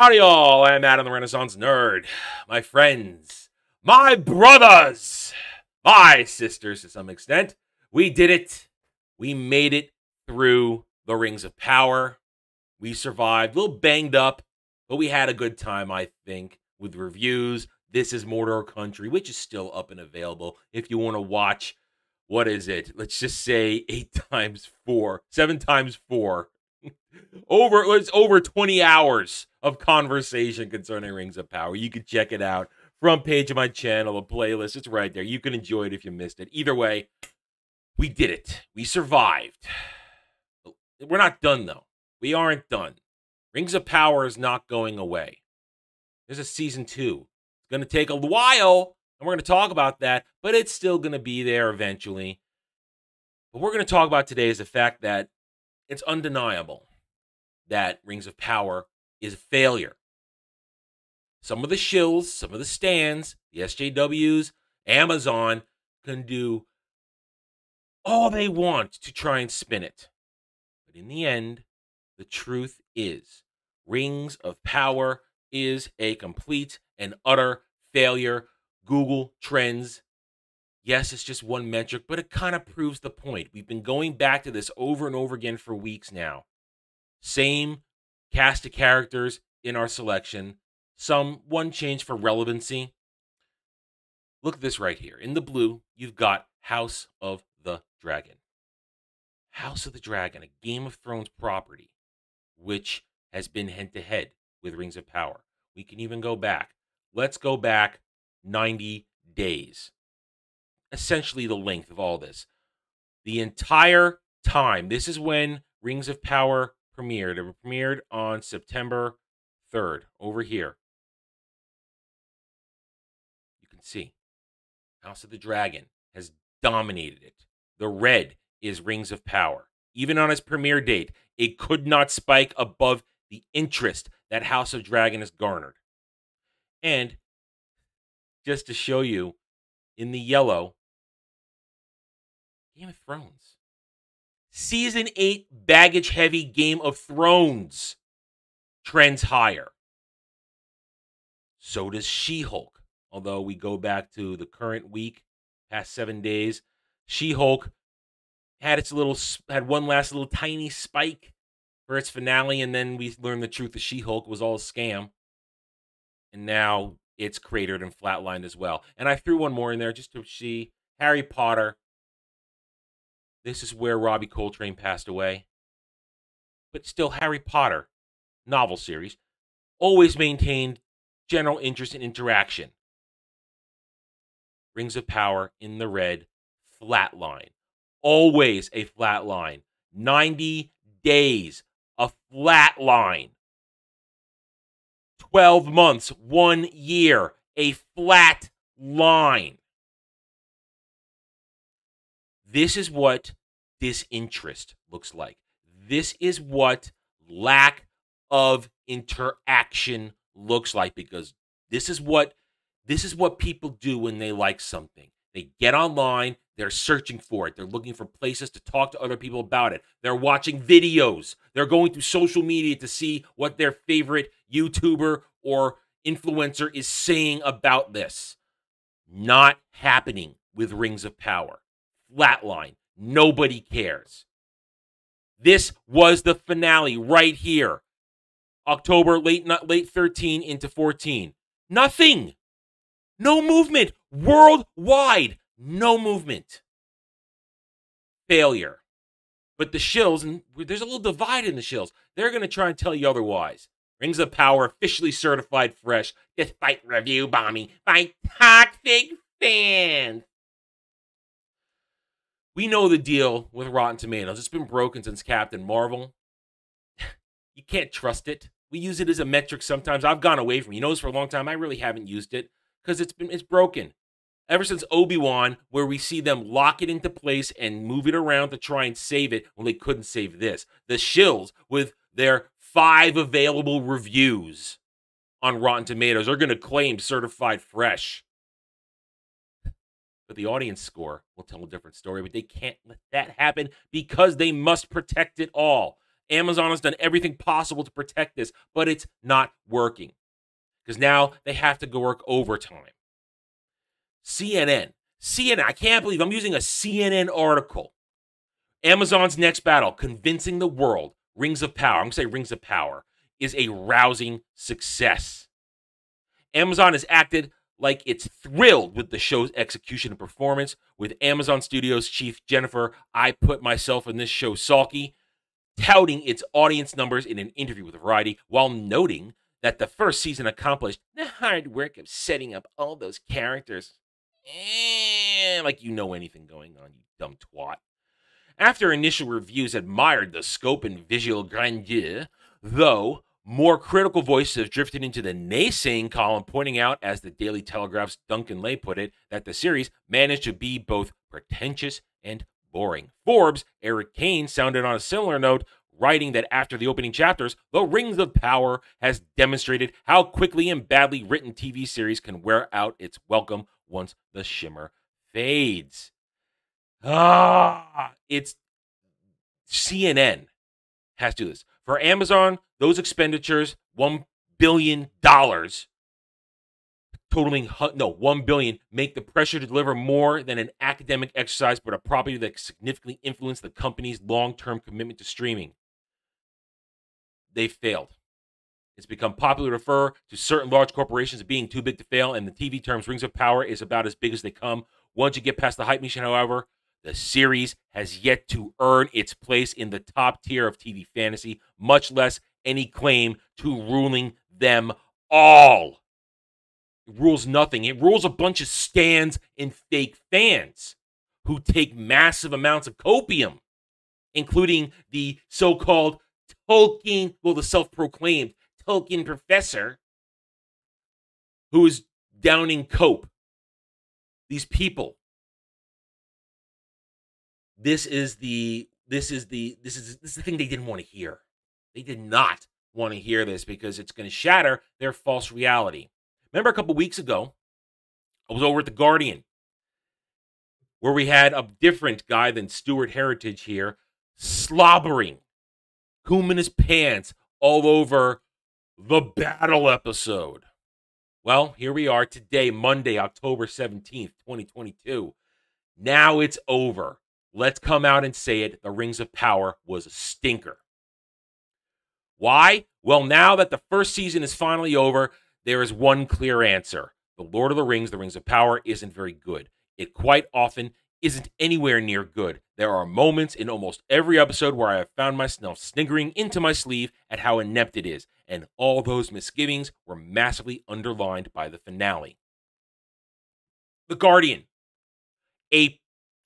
Howdy all, I'm Adam the Renaissance Nerd. My friends, my brothers, my sisters to some extent, we did it. We made it through the Rings of Power. We survived, a little banged up, but we had a good time, I think, with reviews. This is Mordor Country, which is still up and available if you want to watch, what is it? Let's just say 8 times 4, 7 times 4. It's over 20 hours of conversation concerning Rings of Power. You can check it out. Front page of my channel, a playlist. It's right there. You can enjoy it if you missed it. Either way, we did it. We survived. We're not done, though. We aren't done. Rings of Power is not going away. There's a season 2. It's going to take a while, and we're going to talk about that, but it's still going to be there eventually. What we're going to talk about today is the fact that it's undeniable that Rings of Power is a failure. Some of the shills, some of the stands, the SJWs, Amazon can do all they want to try and spin it. But in the end, the truth is, Rings of Power is a complete and utter failure. Google Trends, yes, it's just one metric, but it kind of proves the point. We've been going back to this over and over again for weeks now. Same cast of characters in our selection. One change for relevancy. Look at this right here. In the blue, you've got House of the Dragon. House of the Dragon, a Game of Thrones property, which has been head-to-head with Rings of Power. We can even go back. Let's go back 90 days. Essentially the length of all this. The entire time, this is when Rings of Power premiered. It premiered on September 3rd, over here. You can see House of the Dragon has dominated it. The red is Rings of Power. Even on its premiere date, it could not spike above the interest that House of Dragon has garnered. And just to show you, in the yellow, Game of Thrones. Season 8 baggage-heavy Game of Thrones trends higher. So does She-Hulk. Although we go back to the current week, past 7 days, She-Hulk had one last little tiny spike for its finale, and then we learned the truth of She-Hulk was all a scam. And now it's cratered and flatlined as well. And I threw one more in there just to see Harry Potter. This is where Robbie Coltrane passed away. But still, Harry Potter novel series always maintained general interest and interaction. Rings of Power in the red, flatline. Always a flat line. 90 days, a flat line. 12 months, 1 year, a flat line. This is what disinterest looks like. This is what lack of interaction looks like, because this is what people do when they like something. They get online, they're searching for it. They're looking for places to talk to other people about it. They're watching videos. They're going through social media to see what their favorite YouTuber or influencer is saying about this. Not happening with Rings of Power. Flatline. Nobody cares. This was the finale right here. October, late 13 into 14. Nothing. No movement. Worldwide. No movement. Failure. But the shills, and there's a little divide in the shills, they're going to try and tell you otherwise. Rings of Power officially certified fresh, despite review bombing by toxic fans. We know the deal with Rotten Tomatoes. It's been broken since Captain Marvel. You can't trust it. We use it as a metric sometimes. I've gone away from it. You know this for a long time. I really haven't used it because it's broken. Ever since Obi-Wan, where we see them lock it into place and move it around to try and save it, well, they couldn't save this. The shills, with their 5 available reviews on Rotten Tomatoes, are going to claim certified fresh. But the audience score will tell a different story, but they can't let that happen because they must protect it all. Amazon has done everything possible to protect this, but it's not working because now they have to go work overtime. CNN, I can't believe I'm using a CNN article. Amazon's next battle, convincing the world, Rings of Power, I'm going to say Rings of Power, is a rousing success. Amazon has acted like it's thrilled with the show's execution and performance, with Amazon Studios chief Jennifer "I Put Myself in This Show" Salke touting its audience numbers in an interview with Variety, while noting that the first season accomplished the hard work of setting up all those characters. Like you know anything going on, you dumb twat. After initial reviews admired the scope and visual grandeur, though, more critical voices have drifted into the naysaying column, pointing out, as the Daily Telegraph's Duncan Lay put it, that the series managed to be both pretentious and boring. Forbes' Eric Kane sounded on a similar note, writing that after the opening chapters, The Rings of Power has demonstrated how quickly and badly written TV series can wear out its welcome once the shimmer fades. It's CNN has to do this. For Amazon, those expenditures, $1 billion, totaling, $1 billion, make the pressure to deliver more than an academic exercise, but a property that significantly influenced the company's long-term commitment to streaming. They failed. It's become popular to refer to certain large corporations as being too big to fail, and the TV terms Rings of Power is about as big as they come. Once you get past the hype machine, however, the series has yet to earn its place in the top tier of TV fantasy, much less any claim to ruling them all. It rules nothing. It rules a bunch of stans and fake fans who take massive amounts of copium, including the so-called Tolkien, the self-proclaimed Tolkien professor who is downing cope. These people. This is the thing they didn't want to hear. They did not want to hear this because it's going to shatter their false reality. Remember a couple weeks ago, I was over at The Guardian, where we had a different guy than Stuart Heritage here, slobbering, combing his pants all over the battle episode. Well, here we are today, Monday, October 17th, 2022. Now it's over. Let's come out and say it. The Rings of Power was a stinker. Why? Well, now that the first season is finally over, there is one clear answer. The Lord of the Rings of Power, isn't very good. It quite often isn't anywhere near good. There are moments in almost every episode where I have found myself sniggering into my sleeve at how inept it is, and all those misgivings were massively underlined by the finale. The Guardian, a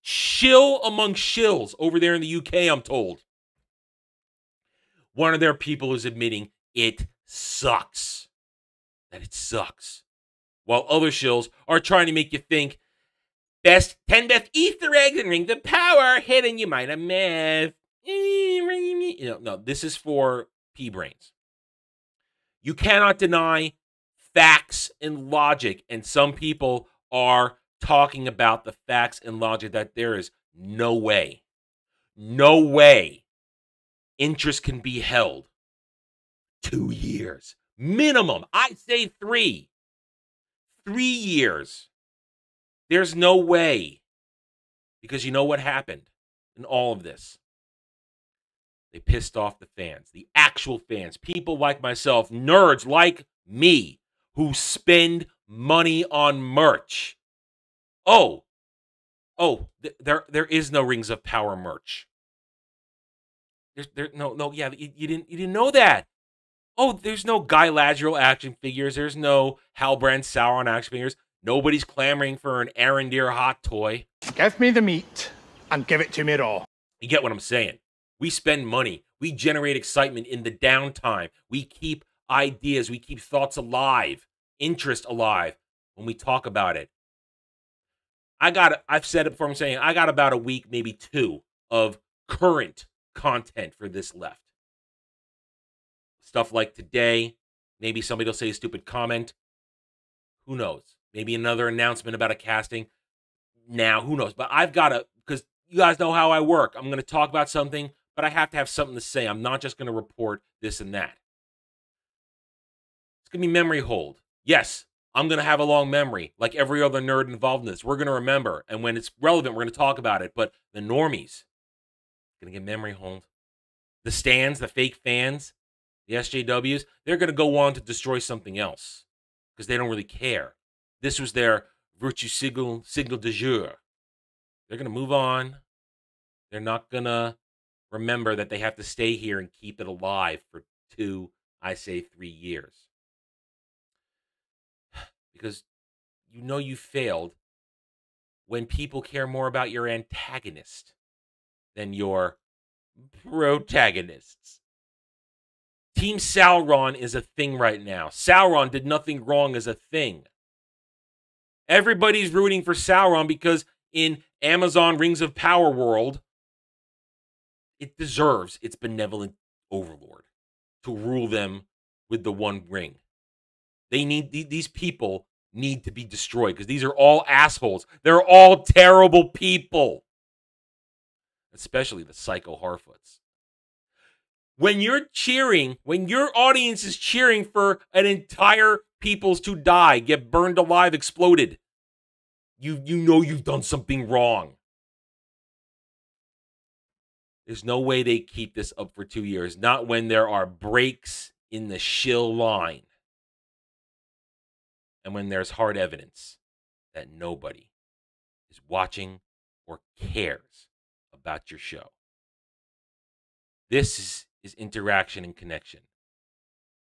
shill among shills over there in the UK, I'm told. One of their people is admitting it sucks. That it sucks. While other shills are trying to make you think, 10 best Easter eggs in Rings of Power hidden you might have missed. No, this is for pea-brains. You cannot deny facts and logic, and some people are talking about the facts and logic that there is no way interest can be held 2 years minimum. I'd say 3 years. There's no way, because you know what happened in all of this. They pissed off the fans, the actual fans, people like myself, nerds like me who spend money on merch. There is no Rings of Power merch. You didn't know that. There's no Guy Ladriel action figures. There's no Halbrand Sauron action figures. Nobody's clamoring for an Arendir hot toy. Give me the meat and give it to me raw. You get what I'm saying? We spend money. We generate excitement in the downtime. We keep ideas. We keep thoughts alive, interest alive when we talk about it. I've said it before, I'm saying I got about a week, maybe 2, of current content for this left. Stuff like today, maybe somebody will say a stupid comment. Who knows? Maybe another announcement about a casting. Now, who knows? But I've got to, because you guys know how I work. I'm going to talk about something, but I have to have something to say. I'm not just going to report this and that. It's going to be memory hold. Yes, I'm going to have a long memory, like every other nerd involved in this. We're going to remember, and when it's relevant, we're going to talk about it. But the normies going to get memory hold. The stands, the fake fans, the SJWs, they're going to go on to destroy something else because they don't really care. This was their virtue signal de jour. They're going to move on. They're not going to remember that they have to stay here and keep it alive for 2, I say 3 years. Because you know you failed when people care more about your antagonist than your protagonists. Team Sauron is a thing right now. Sauron did nothing wrong as a thing. Everybody's rooting for Sauron because in Amazon Rings of Power world, it deserves its benevolent overlord to rule them with the one ring. These people need to be destroyed because these are all assholes. They're all terrible people. Especially the Psycho Harfoots. When you're cheering, when your audience is cheering for an entire peoples to die, get burned alive, exploded, you know you've done something wrong. There's no way they keep this up for 2 years. Not when there are breaks in the shill line. And when there's hard evidence that nobody is watching or cares about your show. This is interaction and connection.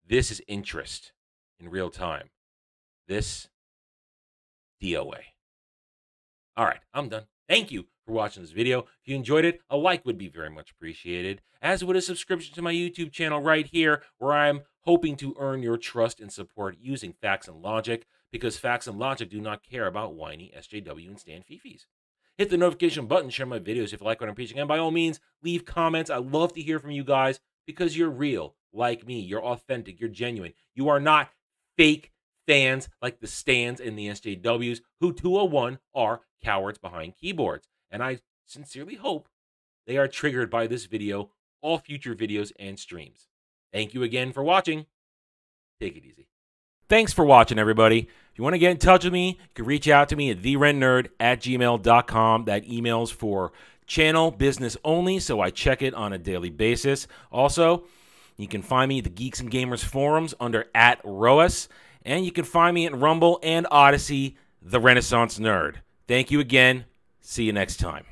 This is interest in real time. This, DOA. All right, I'm done. Thank you for watching this video. If you enjoyed it, a like would be very much appreciated, as would a subscription to my YouTube channel right here, where I'm hoping to earn your trust and support using facts and logic, because facts and logic do not care about whiny SJW and Stan Fifis. Hit the notification button, share my videos if you like what I'm preaching, and by all means, leave comments. I love to hear from you guys because you're real, like me. You're authentic. You're genuine. You are not fake fans like the Stans and the SJWs, who 201 are cowards behind keyboards. And I sincerely hope they are triggered by this video, all future videos and streams. Thank you again for watching. Take it easy. Thanks for watching, everybody. If you want to get in touch with me, you can reach out to me at therentnerd@gmail.com. That email's for channel business only, so I check it on a daily basis. Also, you can find me at the Geeks and Gamers forums under @ROAS, and you can find me at Rumble and Odyssey, The Renaissance Nerd. Thank you again. See you next time.